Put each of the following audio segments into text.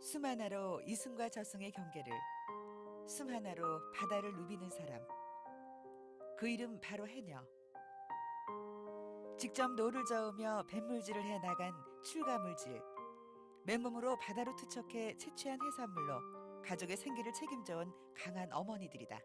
숨 하나로 이승과 저승의 경계를, 숨 하나로 바다를 누비는 사람. 그 이름 바로 해녀. 직접 노를 저으며 뱃물질을 해나간 출가물질. 맨몸으로 바다로 투척해 채취한 해산물로 가족의 생계를 책임져온 강한 어머니들이다.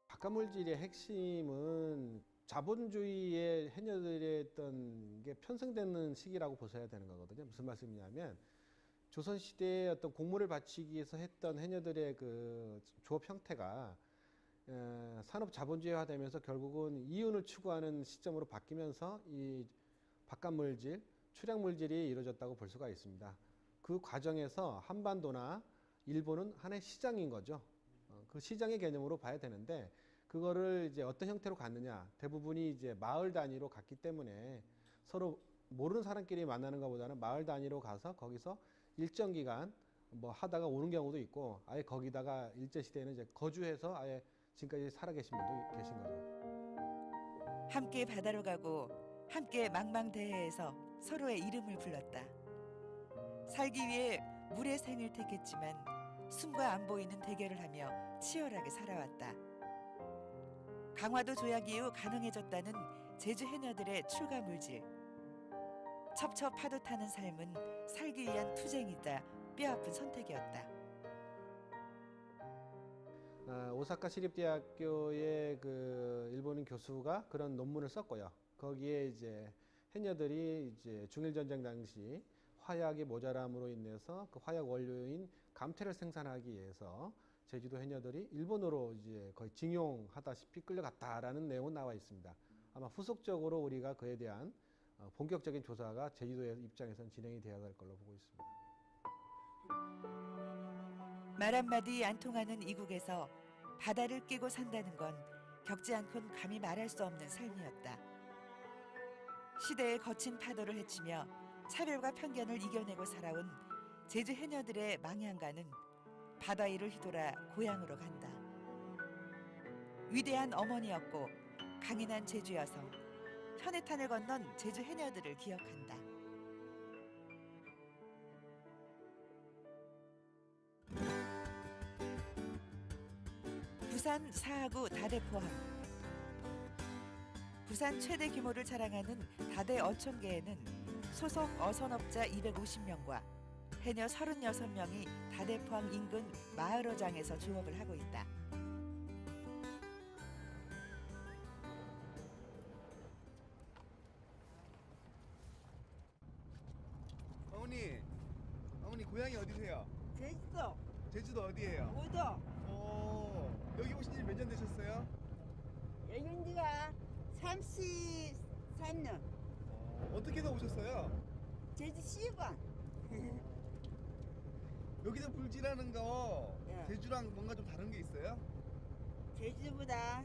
바깥물질의 핵심은 자본주의의 해녀들의 어떤 게 편성되는 시기라고 보셔야 되는 거거든요. 무슨 말씀이냐면 조선시대의 어떤 곡물을 바치기 위해서 했던 해녀들의 그 조업 형태가 산업 자본주의화되면서 결국은 이윤을 추구하는 시점으로 바뀌면서 이 바깥물질, 출약물질이 이루어졌다고 볼 수가 있습니다. 그 과정에서 한반도나 일본은 하나의 시장인 거죠. 그 시장의 개념으로 봐야 되는데 그거를 이제 어떤 형태로 갔느냐, 대부분이 이제 마을 단위로 갔기 때문에 서로 모르는 사람끼리 만나는 것보다는 마을 단위로 가서 거기서 일정 기간 뭐 하다가 오는 경우도 있고 아예 거기다가 일제 시대에는 이제 거주해서 아예 지금까지 살아 계신 분도 계신 거죠. 함께 바다로 가고 함께 망망대해에서 서로의 이름을 불렀다. 살기 위해 물의 생을 택했지만 숨과 안 보이는 대결을 하며 치열하게 살아왔다. 강화도 조약 이후 가능해졌다는 제주 해녀들의 출가 물질. 첩첩 파도 타는 삶은 살기 위한 투쟁이다. 뼈아픈 선택이었다. 오사카 시립대학교의 그 일본인 교수가 그런 논문을 썼고요. 거기에 이제 해녀들이 이제 중일전쟁 당시 화약의 모자람으로 인해서 그 화약 원료인 감태를 생산하기 위해서 제주도 해녀들이 일본으로 이제 거의 징용하다시피 끌려갔다라는 내용은 나와 있습니다. 아마 후속적으로 우리가 그에 대한 본격적인 조사가 제주도의 입장에서는 진행이 되어야 할 걸로 보고 있습니다. 말 한마디 안 통하는 이국에서 바다를 끼고 산다는 건 겪지 않곤 감히 말할 수 없는 삶이었다. 시대의 거친 파도를 헤치며 차별과 편견을 이겨내고 살아온 제주 해녀들의 망향가는 바다 위를 휘돌아 고향으로 간다. 위대한 어머니였고 강인한 제주 여성, 현해탄을 건넌 제주 해녀들을 기억한다. 부산 사하구 다대포항. 부산 최대 규모를 자랑하는 다대 어촌계에는 소속 어선업자 250명과 해녀 36명이 다대포항 인근 마을어장에서 조업을 하고 있다. 어머니 고향이 어디세요? 제주도 제주도 어디예요? 우도 여기 오신 지 몇 년 되셨어요? 여기 온 지가 33년. 어떻게 다 오셨어요? 제주 시관. 여기서 불질하는 거 예. 제주랑 뭔가 좀 다른 게 있어요? 제주보다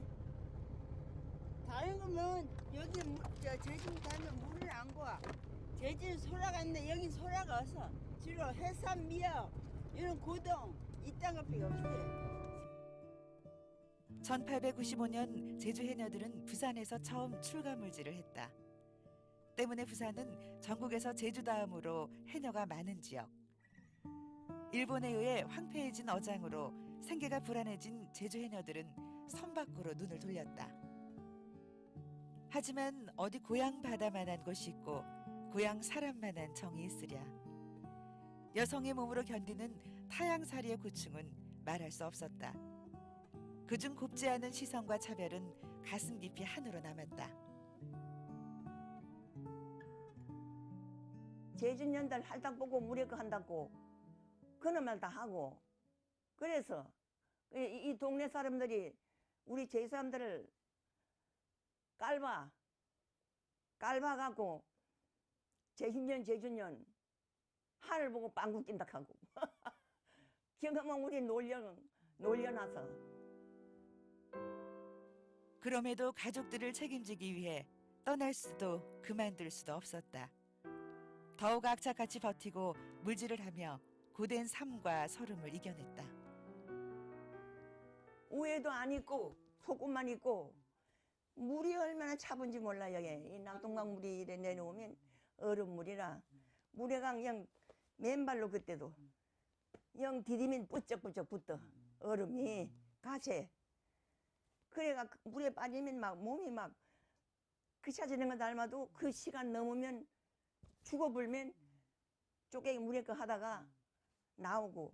다른 거면 여기 제주 가면 물을 안 구워. 제주는 소라가 있는데 여긴 소라가 없어. 주로 해삼, 미역 이런 고동 이딴 것밖에 없어요. 1895년 제주 해녀들은 부산에서 처음 출가물질을 했다. 때문에 부산은 전국에서 제주 다음으로 해녀가 많은 지역. 일본에 의해 황폐해진 어장으로 생계가 불안해진 제주 해녀들은 섬 밖으로 눈을 돌렸다. 하지만 어디 고향 바다만한 곳이 있고 고향 사람만한 정이 있으랴. 여성의 몸으로 견디는 타양살이의 고충은 말할 수 없었다. 그중 곱지 않은 시선과 차별은 가슴 깊이 한으로 남았다. 제주년들 할당 보고 물에 거 한다고 그런 말 다 하고 그래서 이 동네 사람들이 우리 제주 사람들을 깔봐갖고 제주년 하늘 보고 빵구 낀다 하고 경험은 우리 놀려놔서 그럼에도 가족들을 책임지기 위해 떠날 수도 그만둘 수도 없었다. 더욱 악착같이 버티고 물질을 하며 고된 삶과 서름을 이겨냈다. 우에도 안 있고 소금만 있고 물이 얼마나 차분지 몰라. 여기 이 낙동강 물이 이래 내려오면 얼음물이라 물에가 그냥 맨발로 그때도 영 디디면 뿌쩍뿌쩍 붙어. 얼음이 가세. 그래가 물에 빠지면 막 몸이 막 그쳐지는 거 닮아도 그 시간 넘으면 죽어불면 쪼개기 물에 거 하다가 나오고.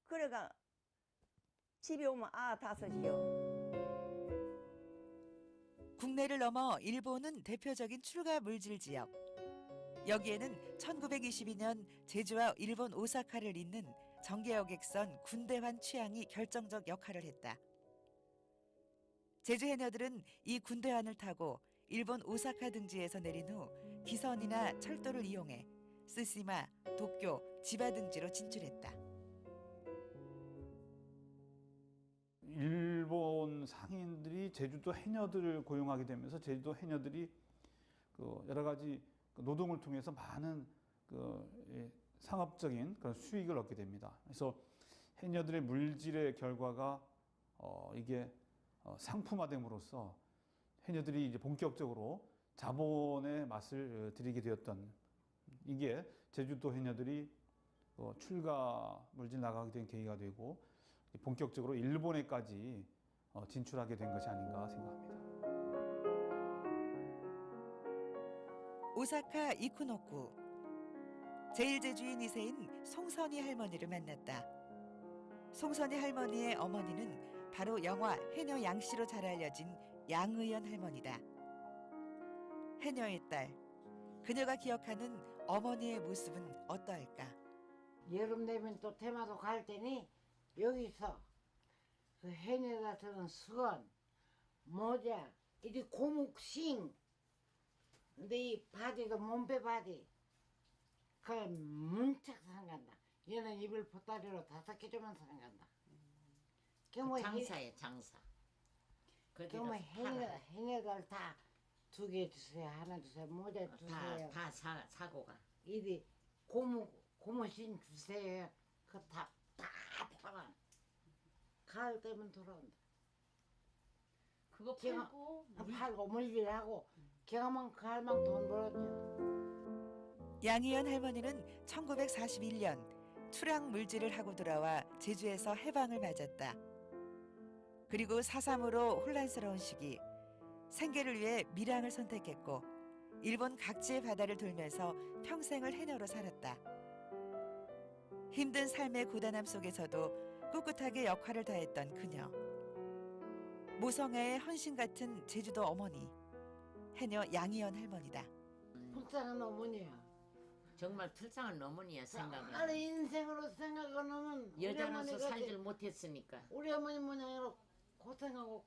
그래가 집에 오면 다섯이요. 국내를 넘어 일본은 대표적인 출가 물질 지역. 여기에는 1922년 제주와 일본 오사카를 잇는 정계여객선 군대환 취항이 결정적 역할을 했다. 제주 해녀들은 이 군대환을 타고 일본 오사카 등지에서 내린 후 기선이나 철도를 이용해 쓰시마, 도쿄, 지바 등지로 진출했다. 일본 상인들이 제주도 해녀들을 고용하게 되면서 제주도 해녀들이 그 여러 가지 노동을 통해서 많은 상업적인 그런 수익을 얻게 됩니다. 그래서 해녀들의 물질의 결과가 이게 상품화됨으로써 해녀들이 이제 본격적으로 자본의 맛을 들이게 되었던 이게 제주도 해녀들이 출가 물질 나가게 된 계기가 되고 본격적으로 일본에까지 진출하게 된 것이 아닌가 생각합니다. 오사카 이쿠노쿠. 제1제주인 2세인 송선희 할머니를 만났다. 송선희 할머니의 어머니는 바로 영화 해녀 양씨로 잘 알려진 양의연 할머니다. 해녀의 딸, 그녀가 기억하는 어머니의 모습은 어떠할까? 여름 되면 또 테마도 갈 때니 여기서 그 해내다 드는 수건, 모자, 이리 고목싱, 근데 이 바지도 몸빼 바지, 그 문짝 상간다. 얘는 입을 보따리로 5개 주면 상간다. 그뭐 장사에 장사. 그뭐 해내들 다 2개 주세요, 하나 주세요, 모자 주세요. 다 사고 가. 이리 고무신 주세요. 그 다 팔아. 가을 되면 돌아온다. 그거 제가- 팔고 팔고 물질하고 경험한 가을만 돈 벌었죠. 양희연 할머니는 1941년 출항 물질을 하고 돌아와 제주에서 해방을 맞았다. 그리고 4.3으로 혼란스러운 시기, 생계를 위해 밀항을 선택했고 일본 각지의 바다를 돌면서 평생을 해녀로 살았다. 힘든 삶의 고단함 속에서도 꿋꿋하게 역할을 다했던 그녀. 모성애의 헌신 같은 제주도 어머니, 해녀 양희연 할머니다. 불쌍한 어머니야. 정말 불쌍한 어머니야 생각은. 아래 인생으로 생각하면 여자로서 살질 못했으니까. 우리 어머니 모양으로 고생하고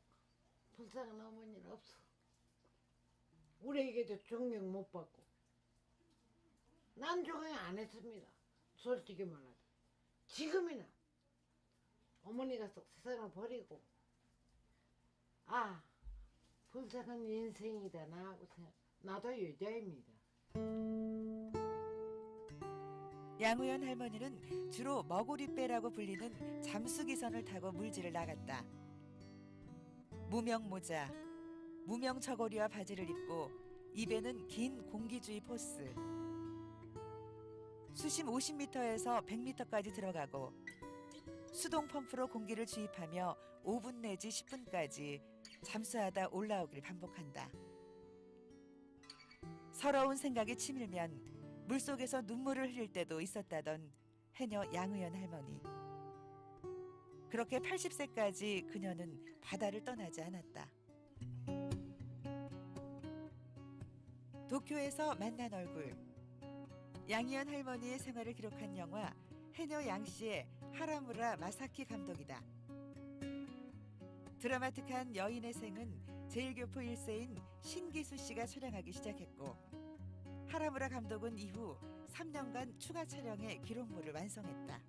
불쌍한 어머니는 없어. 우리에게도 존경 못 받고. 난 존경 안 했습니다. 솔직히 말하자. 지금이나 어머니가 세상을 버리고 불쌍한 인생이다 나하고 생각. 나도 여자입니다. 양우연 할머니는 주로 머구리빼라고 불리는 잠수기선을 타고 물질을 나갔다. 무명 모자, 무명 저고리와 바지를 입고 입에는 긴 공기주의 포스. 수심 50m에서 100m까지 들어가고 수동 펌프로 공기를 주입하며 5분 내지 10분까지 잠수하다 올라오길 반복한다. 서러운 생각이 치밀면 물속에서 눈물을 흘릴 때도 있었다던 해녀 양의연 할머니. 그렇게 80세까지 그녀는 바다를 떠나지 않았다. 도쿄에서 만난 얼굴. 양의연 할머니의 생활을 기록한 영화 해녀 양씨의 하라무라 마사키 감독이다. 드라마틱한 여인의 생은 제1교포 1세인 신기수 씨가 촬영하기 시작했고 하라무라 감독은 이후 3년간 추가 촬영해 기록물을 완성했다.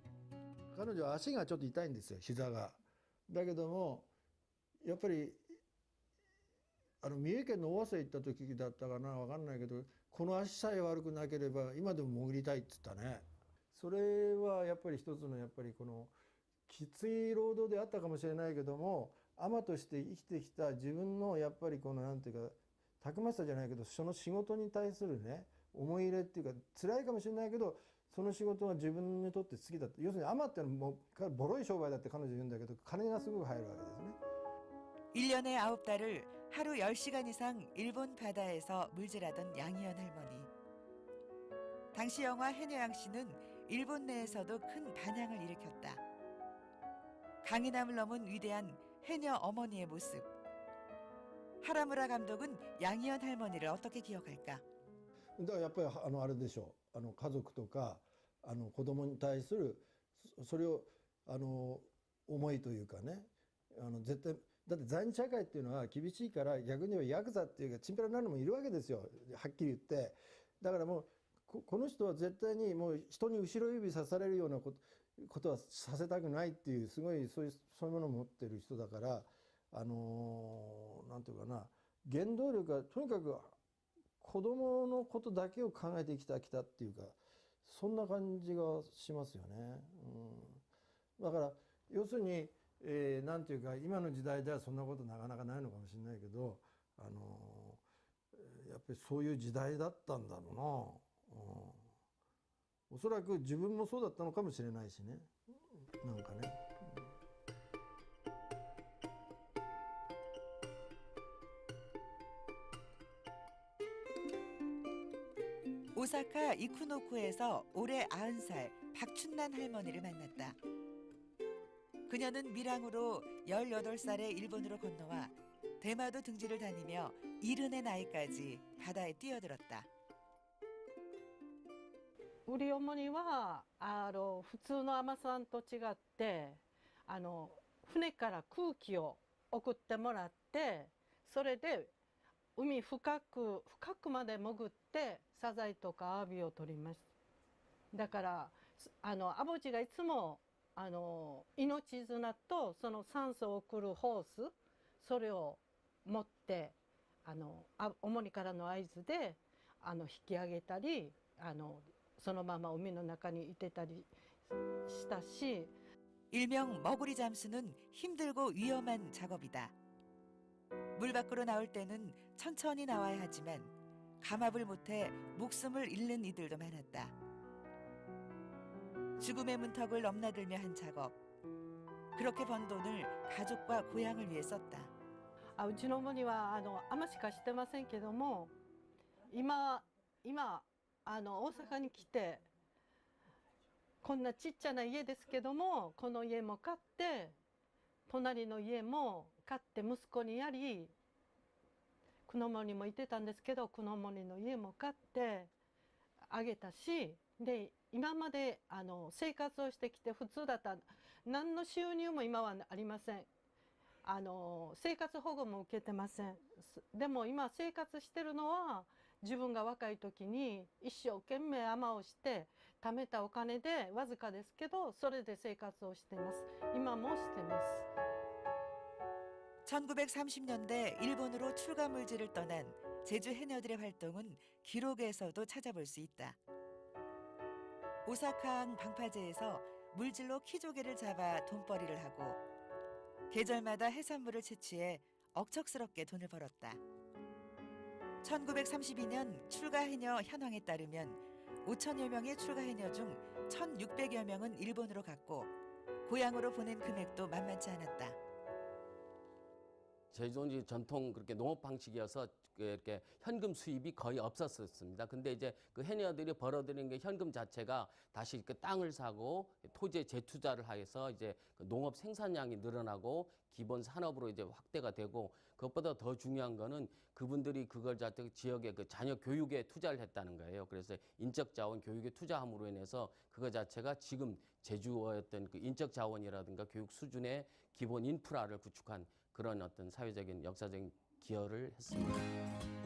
彼女は足がちょっと痛いんですよ、膝が。だけどもやっぱり三重県の尾鷲行った時だったかな、分かんないけど、この足さえ悪くなければ今でも潜りたいって言ったね。それはやっぱり一つのやっぱりこのきつい労働であったかもしれないけども、海女として生きてきた自分のやっぱりこのなんていうかたくましさじゃないけど、その仕事に対するね思い入れっていうか、辛いかもしれないけど、その仕事が自分にとって好きだった。要するにアマってのはもうボロい商売だって彼女言うんだけど金がすごく入るわけですね。 1년에 9달을 하루 10시간 이상 일본 바다에서 물질하던 양희연 할머니. 당시 영화 해녀양 씨는 일본 내에서도 큰 반향을 일으켰다. 강인함을 넘은 위대한 해녀 어머니의 모습. 하라무라 감독은 양희연 할머니를 어떻게 기억할까? だからやっぱりあれでしょう、家族とか子供に対するそれを思いというかね、絶対だって在日社会っていうのは厳しいから逆に言えばヤクザっていうかチンピラになるのもいるわけですよ、はっきり言って。だからもうこの人は絶対にもう人に後ろ指さされるようなことはさせたくないっていうすごいそういうものを持ってる人だからなんていうかな、原動力がとにかく子供のことだけを考えてきたっていうかそんな感じがしますよね。だから要するに、なんていうか今の時代ではそんなことなかなかないのかもしれないけどやっぱりそういう時代だったんだろうな。おそらく自分もそうだったのかもしれないしね、なんかね。오사카 이쿠노쿠에서 올해 90살 박춘란 할머니를 만났다. 그녀는 밀항으로 18살에 일본으로 건너와 대마도 등지를 다니며 70의 나이까지 바다에 뛰어들었다. 우리 어머니와 普通の海女さんと違って船から空気を送ってもらってそれで海深くまで潜ってサザエとかアワビを取ります。だからアボジがいつも命綱とその酸素を送るホースそれを持って主にからの合図で引き上げたりそのまま海の中にいてたりしたし 일명 머구리 잠수는 힘들고 위험한 작업이다. 물 밖으로 나올 때는 천천히 나와야 하지만 감압을 못해 목숨을 잃는 이들도 많았다. 죽음의 문턱을 넘나들며 한 작업. 그렇게 번 돈을 가족과 고향을 위해 썼다. うちの어머니はあんましかしてませんけども今大阪に来てこんなちっちゃな家ですけどもこの家も買って隣の家も買って息子にやり久野森もいてたんですけど久野森の家も買ってあげたしで今まで生活をしてきて普通だった何の収入も今はありません。生活保護も受けてません。でも今生活してるのは自分が若い時に一生懸命海女をして貯めたお金でわずかですけどそれで生活をしてます。今もしてます。 1930년대 일본으로 출가 물질을 떠난 제주 해녀들의 활동은 기록에서도 찾아볼 수 있다. 오사카항 방파제에서 물질로 키조개를 잡아 돈벌이를 하고 계절마다 해산물을 채취해 억척스럽게 돈을 벌었다. 1932년 출가 해녀 현황에 따르면 5천여 명의 출가 해녀 중 1,600여 명은 일본으로 갔고 고향으로 보낸 금액도 만만치 않았다. 제주는 전통 그렇게 농업 방식이어서 이렇게 현금 수입이 거의 없었습니다. 근데 이제 그 해녀들이 벌어들인 게 현금 자체가 다시 그 땅을 사고 토지에 재투자를 해서 이제 그 농업 생산량이 늘어나고 기본 산업으로 이제 확대가 되고 그것보다 더 중요한 거는 그분들이 그걸 자체 지역의 그 자녀 교육에 투자를 했다는 거예요. 그래서 인적 자원 교육에 투자함으로 인해서 그거 자체가 지금 제주의 어떤 그 인적 자원이라든가 교육 수준의 기본 인프라를 구축한 그런 어떤 사회적인 역사적인 기여를 했습니다.